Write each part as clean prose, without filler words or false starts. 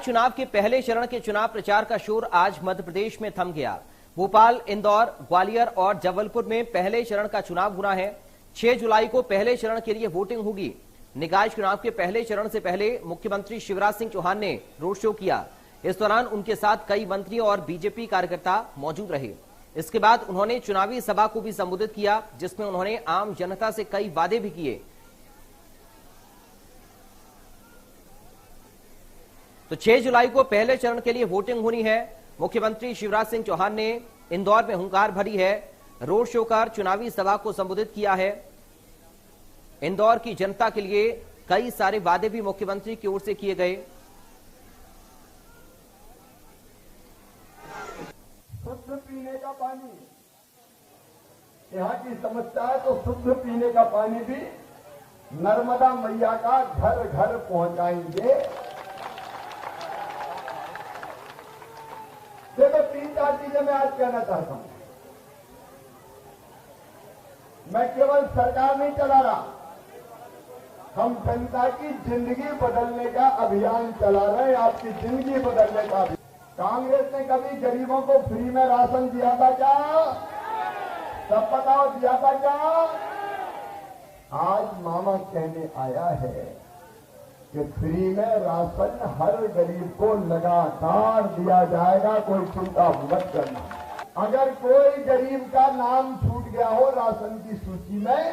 चुनाव के पहले चरण के चुनाव प्रचार का शोर आज मध्य प्रदेश में थम गया। भोपाल, इंदौर, ग्वालियर और जबलपुर में पहले चरण का चुनाव होना है। 6 जुलाई को पहले चरण के लिए वोटिंग होगी। निकाय चुनाव के पहले चरण से पहले मुख्यमंत्री शिवराज सिंह चौहान ने रोड शो किया। इस दौरान उनके साथ कई मंत्री और बीजेपी कार्यकर्ता मौजूद रहे। इसके बाद उन्होंने चुनावी सभा को भी संबोधित किया, जिसमें उन्होंने आम जनता से कई वादे भी किए। तो 6 जुलाई को पहले चरण के लिए वोटिंग होनी है। मुख्यमंत्री शिवराज सिंह चौहान ने इंदौर में हुंकार भरी है, रोड शो कर चुनावी सभा को संबोधित किया है। इंदौर की जनता के लिए कई सारे वादे भी मुख्यमंत्री की ओर से किए गए। शुद्ध पीने का पानी, यहाँ की समस्या है, तो शुद्ध पीने का पानी भी नर्मदा मैया का घर घर पहुंचाएंगे। देखो 3-4 चीजें मैं आज कहना चाहता हूं। मैं केवल सरकार नहीं चला रहा, हम जनता की जिंदगी बदलने का अभियान चला रहे हैं। आपकी जिंदगी बदलने का अभियान। कांग्रेस ने कभी गरीबों को फ्री में राशन दिया था क्या? सब बताओ, दिया था क्या? आज मामा कहने आया है कि फ्री में राशन हर गरीब को लगातार दिया जाएगा, कोई चिंता मत करना। अगर कोई गरीब का नाम छूट गया हो राशन की सूची में,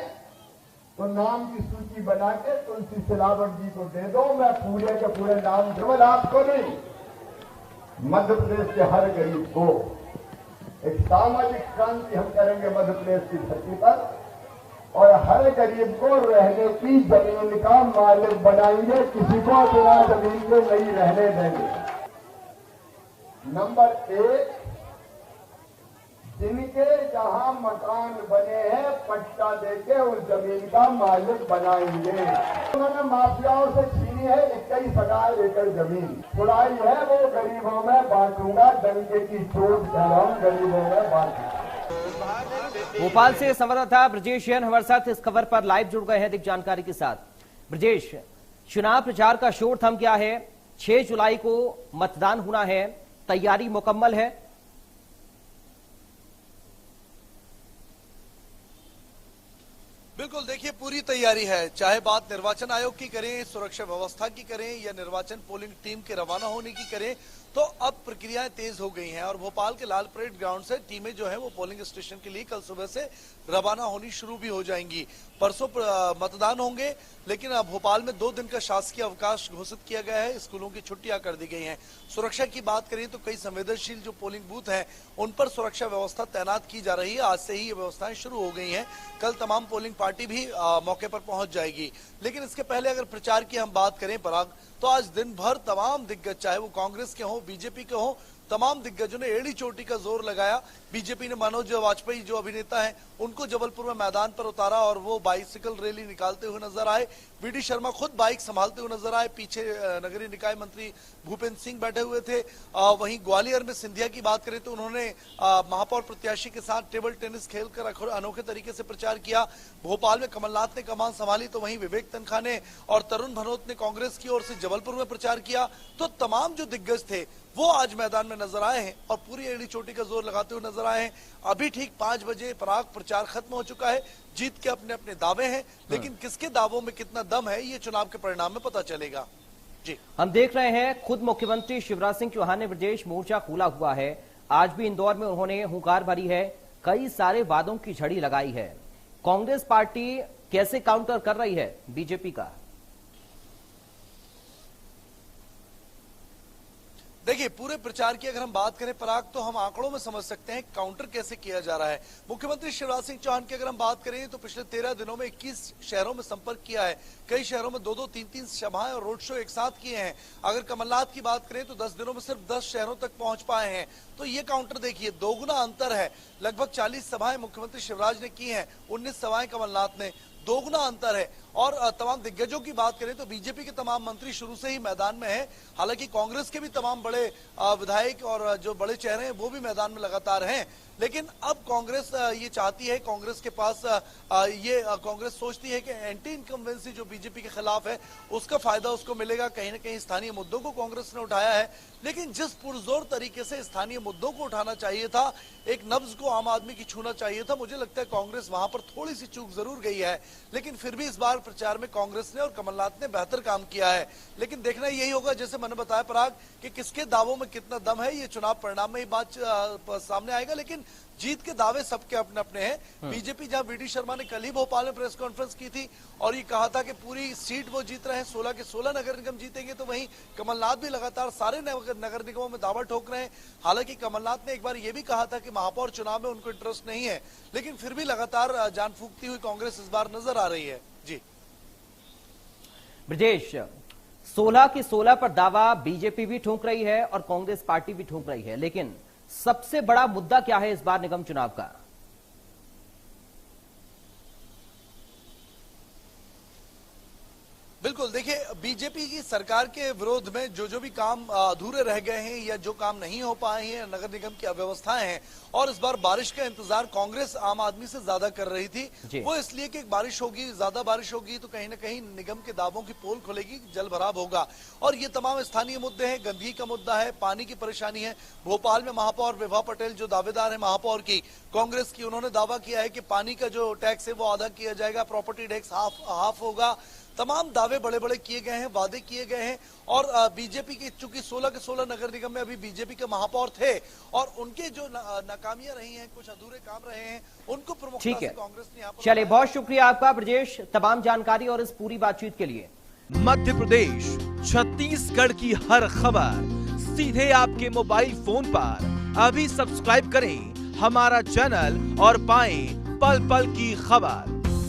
तो नाम की सूची बना के तुलसी सिलावट जी को दे दो। मैं पूरे के पूरे नाम केवल आपको नहीं, मध्य प्रदेश के हर गरीब को एक सामाजिक क्रांति हम करेंगे मध्य प्रदेश की धरती पर, और हर गरीब को रहने की जमीन का मालिक बनाएंगे। किसी को बिना जमीन के नहीं रहने देंगे। नंबर 1, जिनके जहां मकान बने हैं पट्टा देके उस जमीन का मालिक बनाएंगे। उन्होंने माफियाओं से छीनी है 21,000 एकड़ जमीन, छुड़ाई है, वो गरीबों में बांटूंगा। डंके की चोट कह रहा हूं, गरीबों में बांटूंगा। भोपाल से संवाददाता ब्रजेश जैन हमारे साथ इस खबर पर लाइव जुड़ गए हैं अधिक जानकारी के साथ। ब्रजेश, चुनाव प्रचार का शोर थम गया है, 6 जुलाई को मतदान होना है, तैयारी मुकम्मल है? बिल्कुल, देखिए पूरी तैयारी है। चाहे बात निर्वाचन आयोग की करें, सुरक्षा व्यवस्था की करें, या निर्वाचन पोलिंग टीम के रवाना होने की करें, तो अब प्रक्रियाएं तेज हो गई हैं और भोपाल के लाल परेड ग्राउंड से टीमें जो है वो पोलिंग स्टेशन के लिए कल सुबह से रवाना होनी शुरू भी हो जाएंगी। परसों मतदान होंगे, लेकिन अब भोपाल में 2 दिन का शासकीय अवकाश घोषित किया गया है। स्कूलों की छुट्टियां कर दी गई हैं। सुरक्षा की बात करें तो कई संवेदनशील जो पोलिंग बूथ हैं उन पर सुरक्षा व्यवस्था तैनात की जा रही है। आज से ही ये व्यवस्थाएं शुरू हो गई हैं। कल तमाम पोलिंग पार्टी भी मौके पर पहुंच जाएगी। लेकिन इसके पहले अगर प्रचार की हम बात करें पराग, तो आज दिन भर तमाम दिग्गज, चाहे वो कांग्रेस के हों, बीजेपी के हों, तमाम दिग्गजों ने एड़ी चोटी का जोर लगाया। बीजेपी ने मनोज वाजपेयी जो अभिनेता हैं उनको जबलपुर में मैदान पर उतारा और वो बाइसिकल रैली निकालते हुए नजर आए। बीडी शर्मा खुद बाइक संभालते हुए नजर आए। पीछे नगरीय निकाय मंत्री भूपेंद्र सिंह बैठे हुए थे। वहीं ग्वालियर में सिंधिया की बात करें तो उन्होंने महापौर प्रत्याशी के साथ टेबल टेनिस खेलकर अनोखे तरीके से प्रचार किया। भोपाल में कमलनाथ ने कमान संभाली, तो वहीं विवेक तनखा ने और तरुण भनोत ने कांग्रेस की ओर से जबलपुर में प्रचार किया। तो तमाम जो दिग्गज थे वो आज मैदान में नजर आए हैं और पूरी एड़ी चोटी का जोर लगाते हुए नजर आए हैं। अभी ठीक 5 बजे पराग प्रचार खत्म हो चुका है। जीत के अपने अपने दावे हैं, लेकिन किसके दावों में कितना दम है ये चुनाव के परिणाम में पता चलेगा। जी, हम देख रहे हैं खुद मुख्यमंत्री शिवराज सिंह चौहान ने ब्रजेश मोर्चा खोला हुआ है। आज भी इंदौर में उन्होंने हुंकार भरी है, कई सारे वादों की झड़ी लगाई है। कांग्रेस पार्टी कैसे काउंटर कर रही है बीजेपी का? देखिए, पूरे प्रचार की अगर हम बात करें पराग, तो हम आंकड़ों में समझ सकते हैं काउंटर कैसे किया जा रहा है। मुख्यमंत्री शिवराज सिंह चौहान की अगर हम बात करें तो पिछले 13 दिनों में 21 शहरों में संपर्क किया है। कई शहरों में 2-2, 3-3 सभाएं और रोड शो एक साथ किए हैं। अगर कमलनाथ की बात करें तो 10 दिनों में सिर्फ 10 शहरों तक पहुंच पाए हैं। तो ये काउंटर देखिए, दोगुना अंतर है। लगभग 40 सभाएं मुख्यमंत्री शिवराज ने की हैं, 19 सभाएं कमलनाथ ने, दोगुना अंतर है। और तमाम दिग्गजों की बात करें तो बीजेपी के तमाम मंत्री शुरू से ही मैदान में हैं। हालांकि कांग्रेस के भी तमाम बड़े विधायक और जो बड़े चेहरे हैं वो भी मैदान में लगातार हैं, लेकिन अब कांग्रेस ये चाहती है, कांग्रेस के पास कांग्रेस सोचती है कि एंटी इनकम्बेंसी जो बीजेपी के खिलाफ है उसका फायदा उसको मिलेगा। कहीं ना कहीं स्थानीय मुद्दों को कांग्रेस ने उठाया है, लेकिन जिस पुरजोर तरीके से स्थानीय मुद्दों को उठाना चाहिए था, एक नब्ज को आम आदमी की छूना चाहिए था, मुझे लगता है कांग्रेस वहां पर थोड़ी सी चूक जरूर गई है। लेकिन फिर भी इस बार प्रचार में कांग्रेस ने और कमलनाथ ने बेहतर काम किया है। लेकिन देखना यही होगा, जैसे मैंने बताया पराग, कि किसके दावों में कितना दम है, ये चुनाव परिणाम में ही बात सामने आएगा। लेकिन जीत के दावे सबके अपने अपने हैं। बीजेपी, जहां वीडी शर्मा ने कल ही भोपाल में प्रेस कॉन्फ्रेंस की थी और ये कहा था कि पूरी सीट वो जीत रहे हैं, 16 के 16 नगर निगम जीतेंगे, तो वहीं कमलनाथ भी लगातार सारे नगर निगमों में दावा ठोक रहे हैं। हालांकि कमलनाथ ने एक बार ये भी कहा था कि महापौर चुनाव में उनको इंटरेस्ट नहीं है, लेकिन फिर भी लगातार जान फूंकती हुई कांग्रेस इस बार नजर आ रही है। जी ब्रजेश, 16 के 16 पर दावा बीजेपी भी ठोक रही है और कांग्रेस पार्टी भी ठोक रही है, लेकिन सबसे बड़ा मुद्दा क्या है इस बार निगम चुनाव का? बिल्कुल, देखिए बीजेपी की सरकार के विरोध में जो भी काम अधूरे रह गए हैं या जो काम नहीं हो पाए हैं, नगर निगम की अव्यवस्थाएं हैं, और इस बार बारिश का इंतजार कांग्रेस आम आदमी से ज्यादा कर रही थी। वो इसलिए कि बारिश होगी, ज्यादा बारिश होगी तो कहीं ना कहीं निगम के दावों की पोल खुलेगी, जल भराव होगा। और ये तमाम स्थानीय मुद्दे हैं, गंदगी का मुद्दा है, पानी की परेशानी है। भोपाल में महापौर विभा पटेल जो दावेदार है महापौर की कांग्रेस की, उन्होंने दावा किया है कि पानी का जो टैक्स है वो आधा किया जाएगा, प्रॉपर्टी टैक्स हाफ होगा। तमाम दावे बड़े बड़े किए गए हैं, वादे किए गए हैं। और बीजेपी की, चूंकि 16 के 16 नगर निगम में अभी बीजेपी के महापौर थे और उनके जो नाकामियां रही हैं, कुछ अधूरे काम रहे हैं, उनको प्रमुखता से कांग्रेस ने यहाँ पर। चलिए, बहुत शुक्रिया आपका ब्रजेश, तमाम जानकारी और इस पूरी बातचीत के लिए। मध्य प्रदेश, छत्तीसगढ़ की हर खबर सीधे आपके मोबाइल फोन पर। अभी सब्सक्राइब करें हमारा चैनल और पाएं पल पल की खबर।